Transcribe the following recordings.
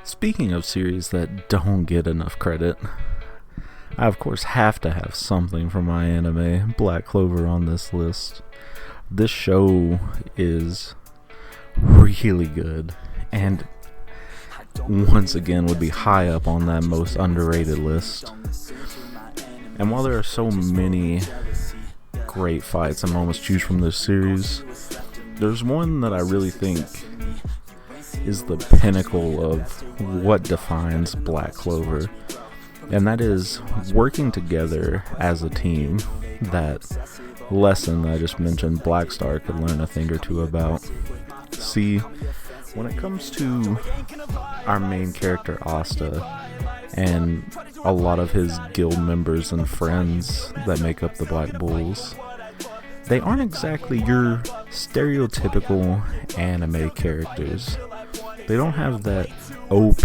Speaking of series that don't get enough credit, I of course have to have something from my anime, Black Clover, on this list. This show is really good, and once again would be high up on that most underrated list. And while there are so many great fights and moments to choose from this series, there's one that I really think is the pinnacle of what defines Black Clover, and that is working together as a team. That lesson I just mentioned, Black Star could learn a thing or two about. See, when it comes to our main character Asta and a lot of his guild members and friends that make up the Black Bulls, they aren't exactly your stereotypical anime characters. They don't have that OP,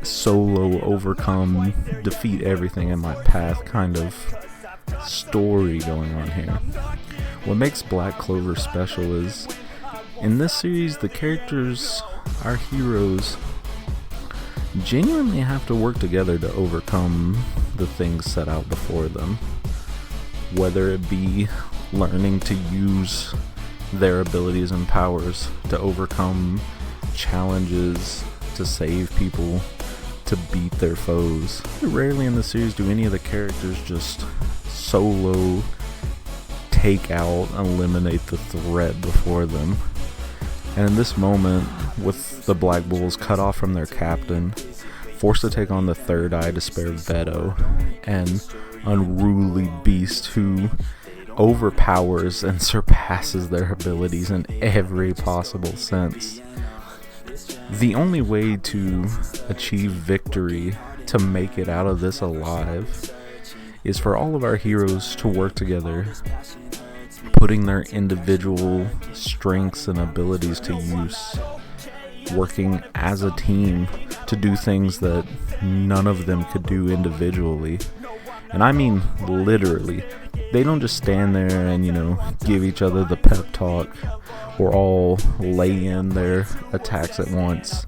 solo, overcome, defeat everything in my path kind of story going on here. What makes Black Clover special is, in this series, the characters, our heroes, genuinely have to work together to overcome the things set out before them. Whether it be learning to use their abilities and powers to overcome challenges, to save people, to beat their foes. Rarely in the series do any of the characters just solo take out, eliminate the threat before them. And in this moment, with the Black Bulls cut off from their captain, forced to take on the Third Eye Despair Veto, an unruly beast who overpowers and surpasses their abilities in every possible sense. The only way to achieve victory, to make it out of this alive, is for all of our heroes to work together, putting their individual strengths and abilities to use, working as a team to do things that none of them could do individually. And I mean literally. They don't just stand there and, give each other the pep talk or all lay in their attacks at once.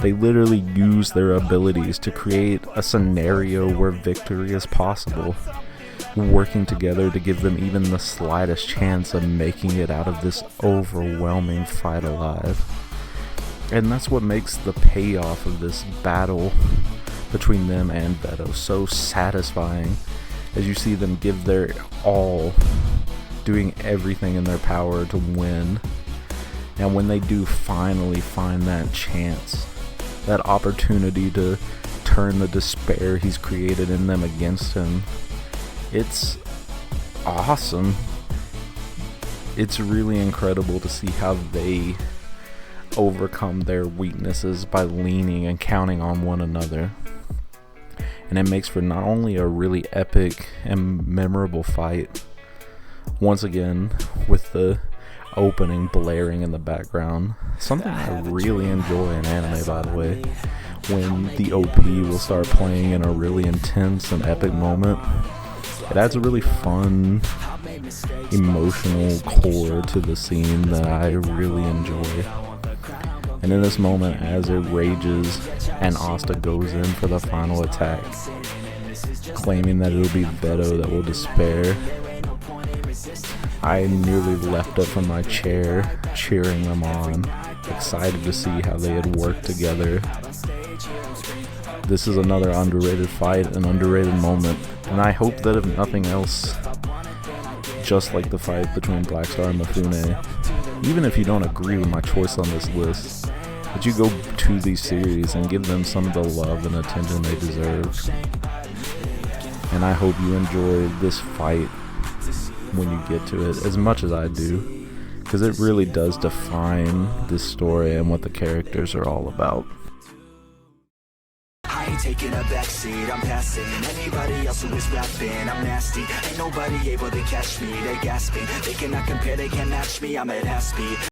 They literally use their abilities to create a scenario where victory is possible, working together to give them even the slightest chance of making it out of this overwhelming fight alive. And that's what makes the payoff of this battle between them and Veto so satisfying, as you see them give their all, doing everything in their power to win. And when they do finally find that chance, that opportunity to turn the despair he's created in them against him, it's awesome. It's really incredible to see how they overcome their weaknesses by leaning and counting on one another. And it makes for not only a really epic and memorable fight, once again with the opening blaring in the background, something I really enjoy in anime, by the way, when the OP will start playing in a really intense and epic moment. It adds a really fun, emotional core to the scene that I really enjoy. And in this moment, as it rages and Asta goes in for the final attack, claiming that it'll be Veto that will despair, I nearly leapt up from my chair, cheering them on, excited to see how they had worked together. This is another underrated fight, an underrated moment, and I hope that if nothing else, just like the fight between Black Star and Mifune, even if you don't agree with my choice on this list, that you go to these series and give them some of the love and attention they deserve. And I hope you enjoy this fight when you get to it as much as I do, because it really does define this story and what the characters are all about. I ain't taking a backseat, I'm passing anybody else who is rapping. I'm nasty, ain't nobody able to catch me. They gasping, they cannot compare, they can't match me. I'm at half speed.